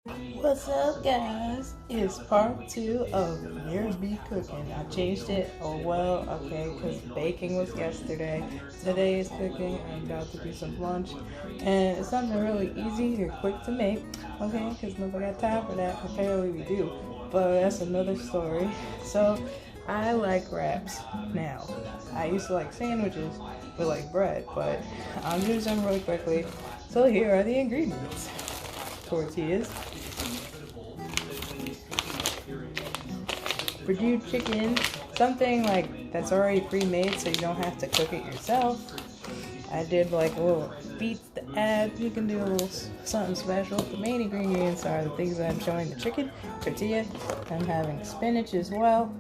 What's up, guys? It's part 2 of Mira B Cooking. I changed it, okay, because baking was yesterday. Today is cooking. I'm about to do some lunch. And it's something really easy and quick to make, okay, because nobody got time for that. Apparently we do, but that's another story. So, I like wraps now. I used to like sandwiches with like bread, but I'll do them really quickly. So here are the ingredients. Tortillas, Purdue chicken, something like that's already pre-made so you don't have to cook it yourself. I did like little beets to add. You can do a little something special. The main ingredients are the things that I'm showing: the chicken, tortilla. I'm having spinach as well.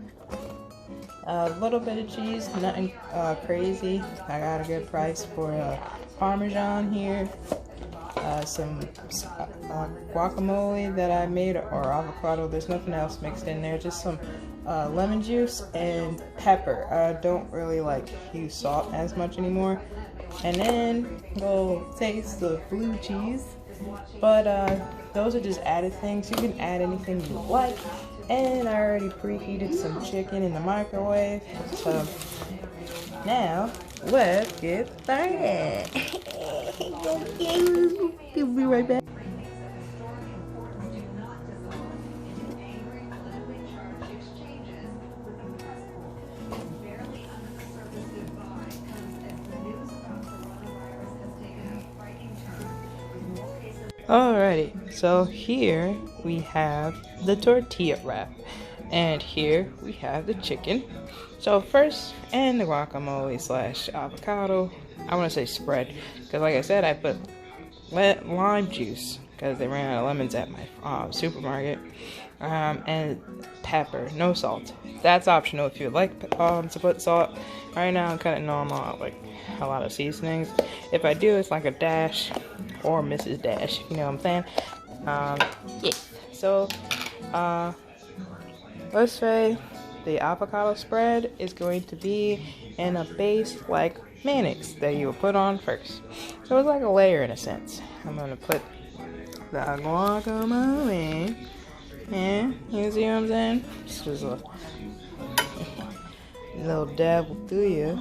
A little bit of cheese, nothing crazy. I got a good price for Parmesan here. Some guacamole that I made, or avocado. There's nothing else mixed in there, just some lemon juice and pepper. I don't really like use salt as much anymore. And then we'll taste the blue cheese, but those are just added things. You can add anything you like. And I already preheated some chicken in the microwave, so now let's get started. We'll be right back. Alrighty, so here we have the tortilla wrap, and here we have the chicken. So first, and the guacamole slash avocado, I want to say spread, because like I said, I put lime juice, because they ran out of lemons at my supermarket, and pepper, no salt. That's optional if you like to put salt. Right now I'm kind of normal, I like a lot of seasonings. If I do, it's like a dash or Mrs. Dash, you know what I'm saying? Yeah. So, let's say the avocado spread is going to be in a base like mayonnaise that you will put on first. So it's like a layer in a sense. I'm going to put the guacamole, and you see what I'm saying? Just a little dabble through you.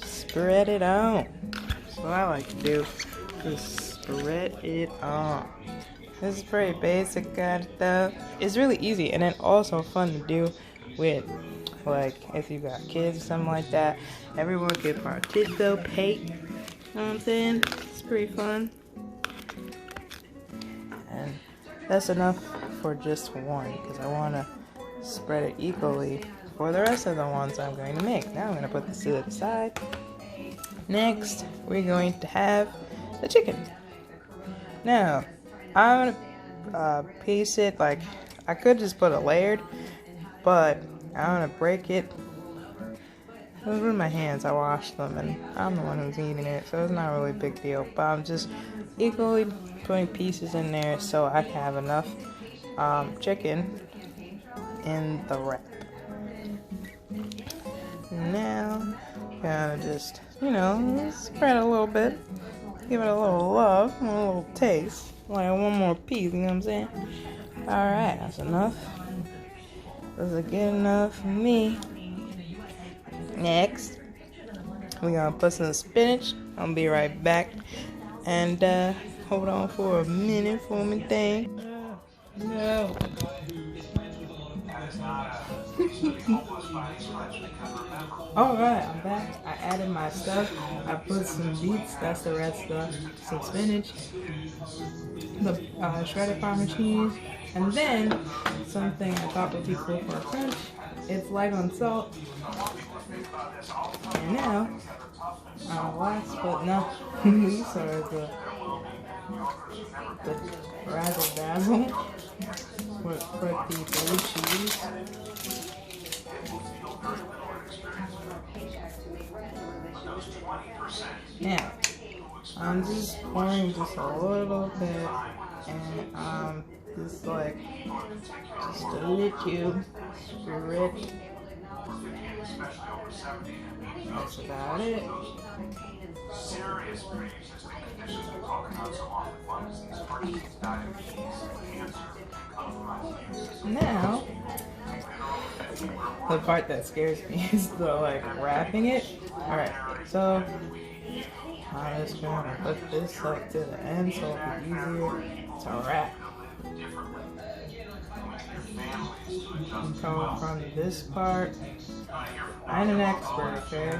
Spread it on. That's what I like to do. Just spread it on. This is pretty basic kind of stuff. It's really easy, and then also fun to do with, like, if you got kids or something like that. Everyone can participate. You know what I'm saying? It's pretty fun. And that's enough for just one, because I want to spread it equally for the rest of the ones I'm going to make. Now I'm going to put this to the side. Next, we're going to have the chicken. Now, I'm gonna piece it like, I could just put it layered, but I'm gonna break it. It was with my hands, I washed them, and I'm the one who's eating it, so it's not really a big deal. But I'm just equally putting pieces in there so I can have enough chicken in the wrap. Now, gotta just, spread a little bit. Give it a little love, a little taste. Like one more piece, you know what I'm saying? Alright, that's enough. This is good enough for me. Next, we're gonna put some spinach. I'll be right back. And hold on for a minute for me thing. No. Alright, I'm back. I added my stuff. I put some beets, that's the red stuff, some spinach, the shredded Parmesan cheese, and then something I thought would be cool for a crunch. It's light on salt. And now, last but not least, are the razzle dazzle with the blue cheese. Now, I'm just pouring just a little bit, and just a little spread That's about it. Now, the part that scares me is the like wrapping it. Alright, so I'm just gonna put this like to the end so it'll be easier to wrap. I'm coming from this part. I'm an expert, okay?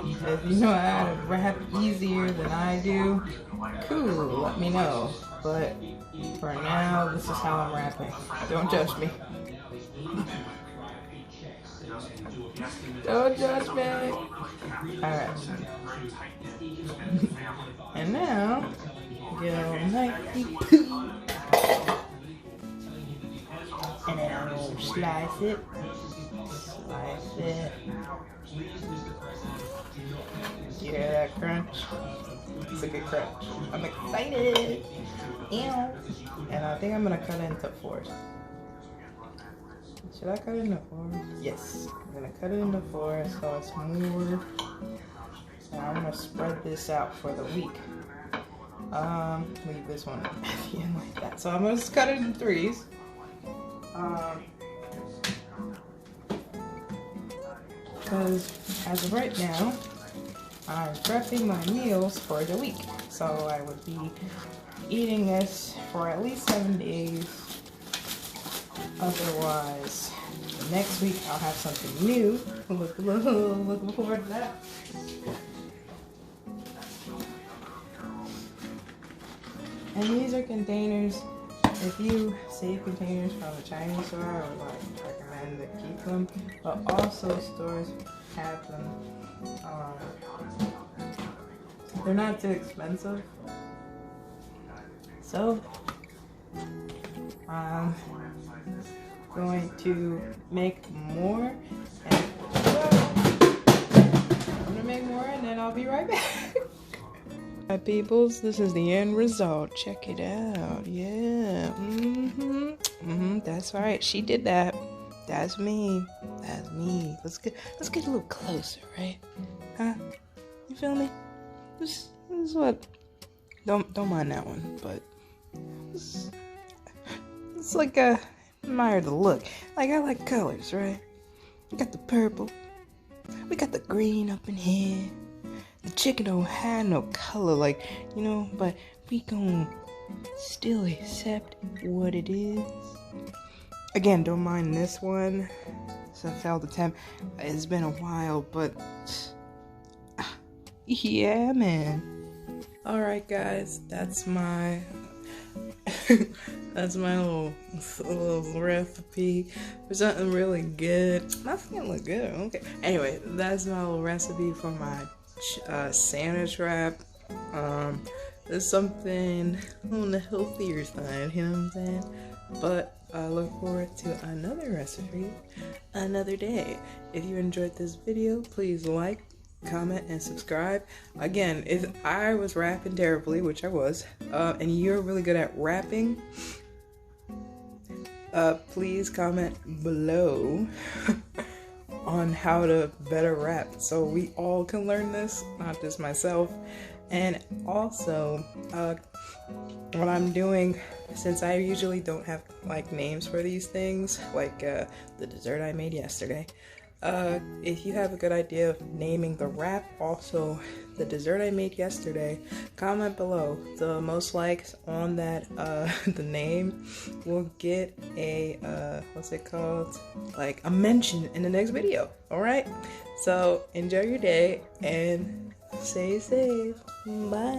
If you know how to wrap easier than I do, cool, let me know. But for now, this is how I'm wrapping. Don't judge me. Don't judge me. Alright. And now, go Nike poo. And then I'll slice it. Slice it. You hear that crunch? It's a good crunch. I'm excited. Ew. And I think I'm gonna cut it into 4s. Should I cut it into 4s? Yes. I'm gonna cut it into 4s so it's more. And I'm gonna spread this out for the week. Leave this one at the end like that. So I'm gonna just cut it in 3s. Because as of right now, I'm prepping my meals for the week. So I would be eating this for at least 7 days. Otherwise, next week I'll have something new. Looking forward to that. And these are containers. If you save containers from a Chinese store, I would like recommend to keep them. But also stores have them. They're not too expensive. So I'm going to make more. And I'm gonna make more, and then I'll be right back. Hi peoples, this is the end result. Check it out. Yeah. That's right. She did that. That's me. That's me. Let's get a little closer, right? Huh? You feel me? This is what. Don't mind that one, but it's like admire the look. Like I like colors, right? We got the purple. We got the green up in here. The chicken don't have no color, like, you know, but we gon' still accept what it is. Again, don't mind this one. It's a failed attempt. It's been a while, but yeah, man. Alright guys, that's my that's my little recipe for something really good. Nothing gonna look good, okay. Anyway, that's my little recipe for my sandwich wrap. There's something on the healthier side, you know what I'm saying? But I look forward to another recipe another day. If you enjoyed this video, please like, comment, and subscribe. Again, if I was rapping terribly, which I was, and you're really good at rapping, please comment below on how to better rap so we all can learn this, not just myself. And also what I'm doing, since I usually don't have like names for these things, like the dessert I made yesterday, if you have a good idea of naming the rap, also the dessert I made yesterday, comment below. The most likes on that the name will get a what's it called, like a mention in the next video. All right, so enjoy your day and stay safe. Bye.